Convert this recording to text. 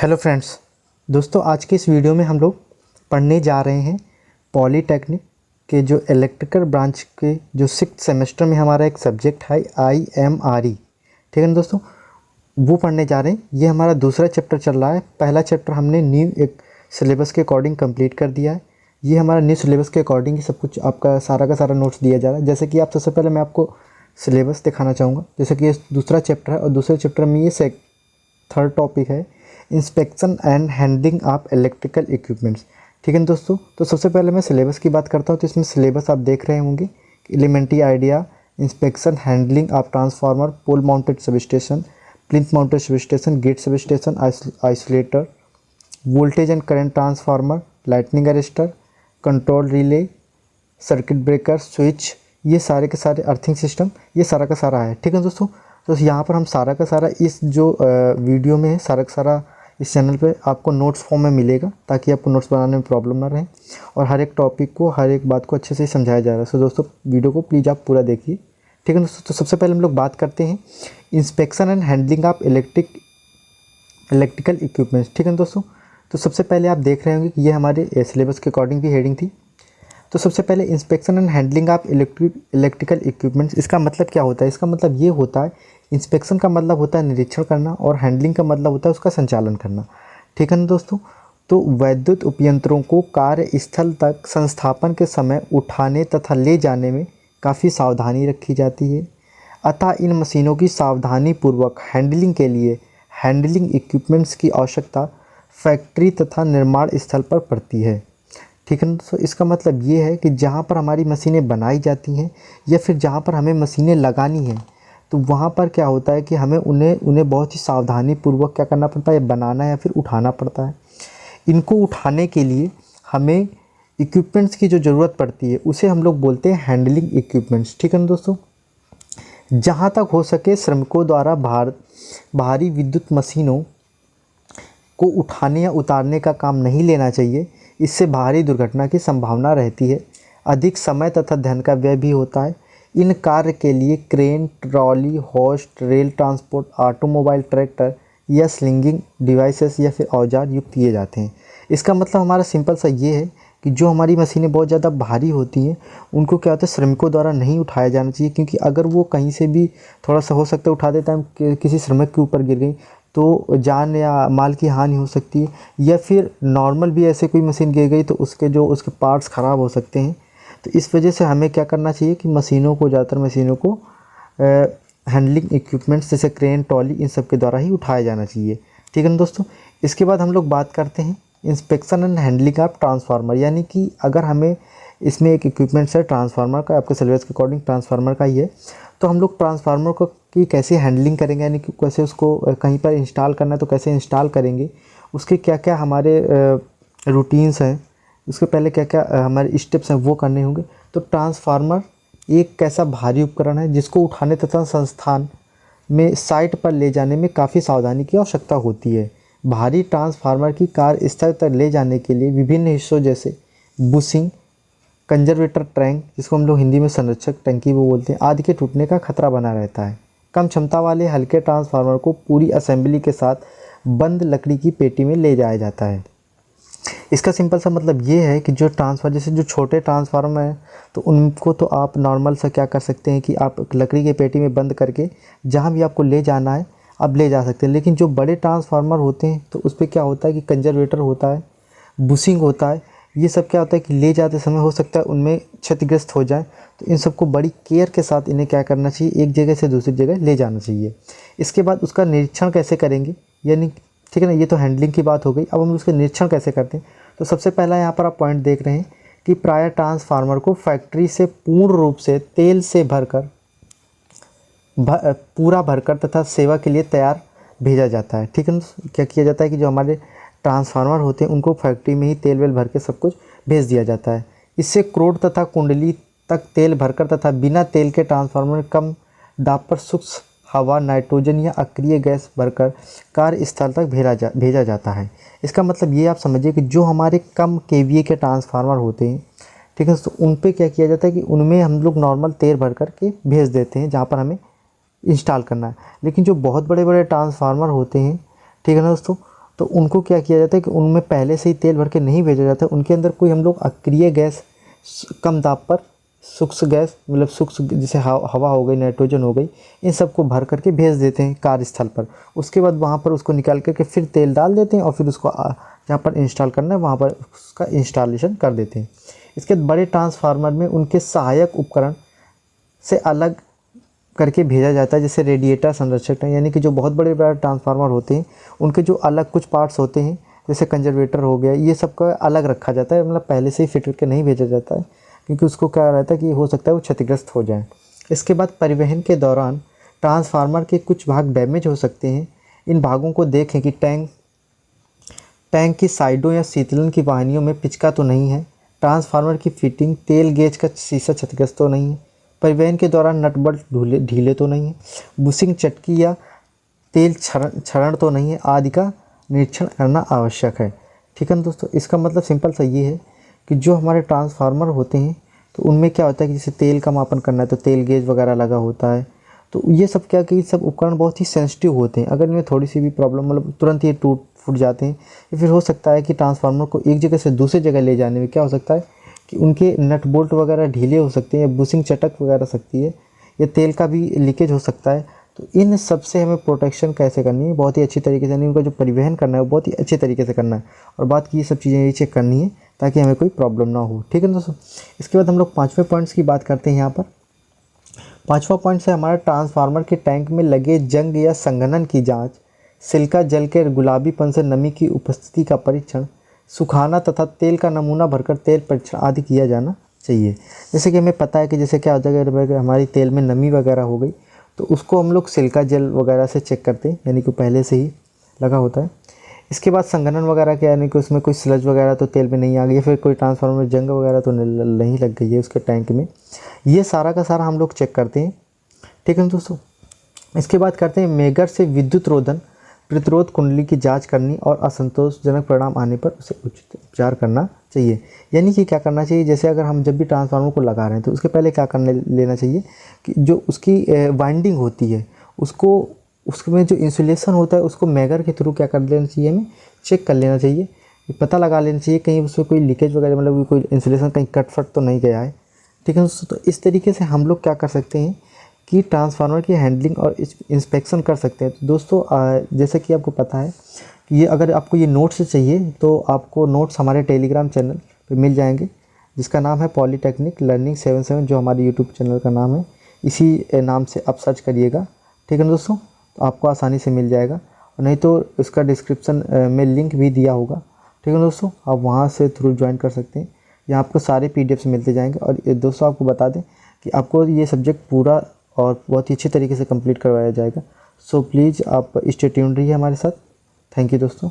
Hello friends, दोस्तों आज के इस वीडियो में हम लोग पढ़ने जा रहे हैं पॉलीटेक्निक के जो इलेक्ट्रिकल ब्रांच के जो 6th सेमेस्टर में हमारा एक सब्जेक्ट है IMRE। ठीक है ना दोस्तों, वो पढ़ने जा रहे हैं। ये हमारा दूसरा चैप्टर चल रहा है। पहला चैप्टर हमने न्यू एक सिलेबस के अकॉर्डिंग कंप्लीट कर दिया है। ये हमारा न्यू सिलेबस के अकॉर्डिंग ही सब कुछ आपका सारा का सारा नोट्स दिया जा रहा है। जैसे कि आप सबसे पहले मैं आपको सिलेबस दिखाना चाहूँगा। जैसे कि ये दूसरा चैप्टर है और दूसरे चैप्टर में ये थर्ड टॉपिक है inspection and handling of electrical equipments. ठीक है ना दोस्तों, तो सबसे पहले मैं सिलेबस की बात करता हूँ। तो इसमें सिलेबस आप देख रहे होंगे, elementary idea, inspection handling of transformer, pole mounted substation, plinth mounted substation, gate substation, isolator, voltage and current transformer, lightning arrester, control relay, circuit breaker, switch, ये सारे के सारे अर्थिंग सिस्टम, ये सारा का सारा है। ठीक है दोस्तों, तो यहाँ पर हम सारा का सारा इस जो वीडियो में है सारा का सारा इस चैनल पे आपको नोट्स फॉर्म में मिलेगा, ताकि आपको नोट्स बनाने में प्रॉब्लम ना रहे और हर एक टॉपिक को, हर एक बात को अच्छे से समझाया जा रहा है। सो दोस्तों वीडियो को प्लीज़ आप पूरा देखिए। ठीक है दोस्तों, तो सबसे पहले हम लोग बात करते हैं inspection and handling of electrical equipments. ठीक है दोस्तों, तो सबसे पहले आप देख रहे होंगे कि ये हमारे सिलेबस के अकॉर्डिंग भी हेडिंग थी। तो सबसे पहले inspection and handling of electrical equipments, इसका मतलब क्या होता है? इसका मतलब ये होता है, इंस्पेक्शन का मतलब होता है निरीक्षण करना और हैंडलिंग का मतलब होता है उसका संचालन करना। ठीक है ना दोस्तों, तो वैद्युत उपयंत्रों को कार्यस्थल तक संस्थापन के समय उठाने तथा ले जाने में काफ़ी सावधानी रखी जाती है। अतः इन मशीनों की सावधानीपूर्वक हैंडलिंग के लिए हैंडलिंग इक्विपमेंट्स की आवश्यकता फैक्ट्री तथा निर्माण स्थल पर पड़ती है। ठीक है ना, तो इसका मतलब ये है कि जहाँ पर हमारी मशीनें बनाई जाती हैं या फिर जहाँ पर हमें मशीनें लगानी हैं, तो वहाँ पर क्या होता है कि हमें उन्हें बहुत ही सावधानीपूर्वक क्या करना पड़ता है, बनाना या फिर उठाना पड़ता है। इनको उठाने के लिए हमें इक्विपमेंट्स की जो ज़रूरत पड़ती है उसे हम लोग बोलते हैं हैंडलिंग इक्विपमेंट्स। ठीक है ना दोस्तों, जहाँ तक हो सके श्रमिकों द्वारा भारी विद्युत मशीनों को उठाने या उतारने का काम नहीं लेना चाहिए। इससे भारी दुर्घटना की संभावना रहती है। अधिक समय तथा धन का व्यय भी होता है। इन कार्य के लिए crane, trolley, host, rail transport, automobile, tractor या स्लिंगिंग डिवाइसेस या फिर औजार युक्त किए जाते हैं। इसका मतलब हमारा सिंपल सा ये है कि जो हमारी मशीनें बहुत ज़्यादा भारी होती हैं उनको क्या होता है, श्रमिकों द्वारा नहीं उठाया जाना चाहिए, क्योंकि अगर वो कहीं से भी थोड़ा सा हो सकता है उठा देता है, किसी श्रमिक के ऊपर गिर गई तो जान या माल की हानि हो सकती है, या फिर नॉर्मल भी ऐसे कोई मशीन गिर गई तो उसके पार्ट्स ख़राब हो सकते हैं। तो इस वजह से हमें क्या करना चाहिए कि ज़्यादातर मशीनों को हैंडलिंग इक्विपमेंट्स जैसे क्रेन, ट्रॉली, इन सब के द्वारा ही उठाया जाना चाहिए। ठीक है ना दोस्तों, इसके बाद हम लोग बात करते हैं inspection and handling of transformer. यानी कि अगर हमें इसमें एक इक्विपमेंट्स है ट्रांसफार्मर का, आपके सिलेबस के अकॉर्डिंग ट्रांसफार्मर का ही है, तो हम लोग ट्रांसफार्मर को की कैसे हैंडलिंग करेंगे, यानी कि कैसे उसको कहीं पर इंस्टॉल करना है तो कैसे इंस्टॉल करेंगे, उसके क्या क्या हमारे रूटीन्स हैं, उसके पहले क्या क्या हमारे स्टेप्स हैं वो करने होंगे। तो ट्रांसफार्मर एक कैसा भारी उपकरण है जिसको उठाने तथा संस्थान में साइट पर ले जाने में काफ़ी सावधानी की आवश्यकता होती है। भारी ट्रांसफार्मर की कार्यस्थल तक ले जाने के लिए विभिन्न हिस्सों जैसे बुशिंग, कंजर्वेटर टैंक, जिसको हम लोग हिंदी में संरक्षक टंकी वो बोलते हैं, आदि के टूटने का खतरा बना रहता है। कम क्षमता वाले हल्के ट्रांसफार्मर को पूरी असेंबली के साथ बंद लकड़ी की पेटी में ले जाया जाता है। इसका सिंपल सा मतलब ये है कि जैसे जो छोटे ट्रांसफार्मर हैं तो उनको तो आप नॉर्मल सा क्या कर सकते हैं कि आप लकड़ी की पेटी में बंद करके जहाँ भी आपको ले जाना है आप ले जा सकते हैं। लेकिन जो बड़े ट्रांसफार्मर होते हैं तो उस पर क्या होता है कि कंजर्वेटर होता है, बुशिंग होता है, ये सब क्या होता है कि ले जाते समय हो सकता है उनमें क्षतिग्रस्त हो जाए। तो इन सबको बड़ी केयर के साथ इन्हें क्या करना चाहिए, एक जगह से दूसरी जगह ले जाना चाहिए। इसके बाद उसका निरीक्षण कैसे करेंगे, यानी ठीक है ना, ये तो हैंडलिंग की बात हो गई। अब हम उसका निरीक्षण कैसे करते हैं, तो सबसे पहला यहाँ पर आप पॉइंट देख रहे हैं कि प्रायः ट्रांसफार्मर को फैक्ट्री से पूर्ण रूप से तेल से पूरा भरकर तथा सेवा के लिए तैयार भेजा जाता है। ठीक है ना, क्या किया जाता है कि जो हमारे ट्रांसफार्मर होते हैं उनको फैक्ट्री में ही तेल वेल भर के सब कुछ भेज दिया जाता है। इससे क्रोड तथा कुंडली तक तेल भरकर तथा बिना तेल के ट्रांसफार्मर कम दाब पर सूक्ष्म हवा, नाइट्रोजन या अक्रिय गैस भरकर कार्यस्थल तक भेजा जाता है। इसका मतलब ये आप समझिए कि जो हमारे कम केवीए के ट्रांसफार्मर होते हैं, ठीक है, तो उन पे क्या किया जाता है कि उनमें हम लोग नॉर्मल तेल भर कर के भेज देते हैं जहाँ पर हमें इंस्टॉल करना है। लेकिन जो बहुत बड़े बड़े ट्रांसफार्मर होते हैं, ठीक है ना दोस्तों, तो उनको क्या किया जाता है कि उनमें पहले से ही तेल भर के नहीं भेजा जाता है, उनके अंदर कोई हम लोग अक्रिय गैस कम दाब पर सूक्ष्म गैस मतलब सूक्ष्म जैसे हवा हो गई, नाइट्रोजन हो गई, इन सबको भर करके भेज देते हैं कार्यस्थल पर। उसके बाद वहाँ पर उसको निकाल करके फिर तेल डाल देते हैं और फिर उसको जहाँ पर इंस्टॉल करना है वहाँ पर उसका इंस्टॉलेशन कर देते हैं। इसके बाद बड़े ट्रांसफार्मर में उनके सहायक उपकरण से अलग करके भेजा जाता है, जैसे रेडिएटर संरक्षक है, यानी कि जो बहुत बड़े बड़े ट्रांसफार्मर होते हैं उनके जो अलग कुछ पार्ट्स होते हैं जैसे कंजर्वेटर हो गया, ये सब का अलग रखा जाता है, मतलब पहले से ही फिट करके नहीं भेजा जाता है, क्योंकि उसको क्या रहता है कि हो सकता है वो क्षतिग्रस्त हो जाए। इसके बाद परिवहन के दौरान ट्रांसफार्मर के कुछ भाग डैमेज हो सकते हैं। इन भागों को देखें कि टैंक की साइडों या शीतलन की वाहिनियों में पिचका तो नहीं है, ट्रांसफार्मर की फिटिंग, तेल गेज का शीशा क्षतिग्रस्त तो नहीं है, परिवहन के दौरान नट बोल्ट ढीले तो नहीं है, बुशिंग चटकी या तेल क्षरण तो नहीं है, आदि का निरीक्षण करना आवश्यक है। ठीक है ना दोस्तों, इसका मतलब सिंपल सा ये है कि जो हमारे ट्रांसफार्मर होते हैं तो उनमें क्या होता है कि जैसे तेल का मापन करना है तो तेल गेज वगैरह लगा होता है। तो ये सब क्या कि सब उपकरण बहुत ही सेंसिटिव होते हैं, अगर इनमें थोड़ी सी भी प्रॉब्लम मतलब तुरंत ही टूट फूट जाते हैं, या फिर हो सकता है कि ट्रांसफार्मर को एक जगह से दूसरी जगह ले जाने में क्या हो सकता है कि उनके नट बोल्ट वगैरह ढीले हो सकते हैं, या बुशिंग चटक वगैरह सकती है, या तेल का भी लीकेज हो सकता है। तो इन सब से हमें प्रोटेक्शन कैसे करनी है, बहुत ही अच्छी तरीके से, यानी उनका जो परिवहन करना है वो बहुत ही अच्छे तरीके से करना है, और बात की ये सब चीज़ें ये चेक करनी है ताकि हमें कोई प्रॉब्लम ना हो। ठीक है दोस्तों, इसके बाद हम लोग 5वें पॉइंट्स की बात करते हैं। यहाँ पर 5वां पॉइंट है हमारा ट्रांसफार्मर के टैंक में लगे जंग या संघनन की जाँच, सिल्का जल के गुलाबीपन से नमी की उपस्थिति का परीक्षण, सुखाना तथा तेल का नमूना भरकर तेल परीक्षण आदि किया जाना चाहिए। जैसे कि हमें पता है कि जैसे क्या होता है अगर हमारी तेल में नमी वगैरह हो गई तो उसको हम लोग सिल्का जल वगैरह से चेक करते हैं, यानी कि पहले से ही लगा होता है। इसके बाद संघनन वगैरह क्या, यानी कि उसमें कोई स्लज वगैरह तो तेल में नहीं आ गई, फिर कोई ट्रांसफार्मर में जंग वगैरह तो नहीं लग गई है उसके टैंक में, ये सारा का सारा हम लोग चेक करते हैं। ठीक है दोस्तों, इसके बाद करते हैं मेगर से विद्युत रोधन प्रतिरोध कुंडली की जांच करनी और असंतोषजनक परिणाम आने पर उसे उचित उपचार करना चाहिए। यानी कि क्या करना चाहिए, जैसे अगर हम जब भी ट्रांसफार्मर को लगा रहे हैं तो उसके पहले क्या करने लेना चाहिए कि जो उसकी वाइंडिंग होती है उसको, उसमें जो इंसुलेशन होता है उसको मेगर के थ्रू क्या कर लेना चाहिए, हमें चेक कर लेना चाहिए, पता लगा लेना चाहिए कहीं उसमें कोई लीकेज वगैरह मतलब कोई इंसुलेशन कहीं कट फट तो नहीं गया है। ठीक है दोस्तों, तो इस तरीके से हम लोग क्या कर सकते हैं कि ट्रांसफार्मर की हैंडलिंग और इंस्पेक्शन कर सकते हैं। तो दोस्तों जैसे कि आपको पता है कि ये अगर आपको ये नोट्स चाहिए तो आपको नोट्स हमारे टेलीग्राम चैनल पे मिल जाएंगे, जिसका नाम है पॉलीटेक्निक लर्निंग 77, जो हमारे यूट्यूब चैनल का नाम है, इसी नाम से आप सर्च करिएगा। ठीक है दोस्तों, तो आपको आसानी से मिल जाएगा, और नहीं तो इसका डिस्क्रिप्शन में लिंक भी दिया होगा। ठीक है दोस्तों, आप वहाँ से थ्रू ज्वाइन कर सकते हैं, यहाँ आपको सारे PDFs मिलते जाएंगे। और दोस्तों आपको बता दें कि आपको ये सब्जेक्ट पूरा और बहुत ही अच्छे तरीके से कंप्लीट करवाया जाएगा। सो प्लीज़ आप स्टे ट्यून्ड रहिए हमारे साथ। थैंक यू दोस्तों।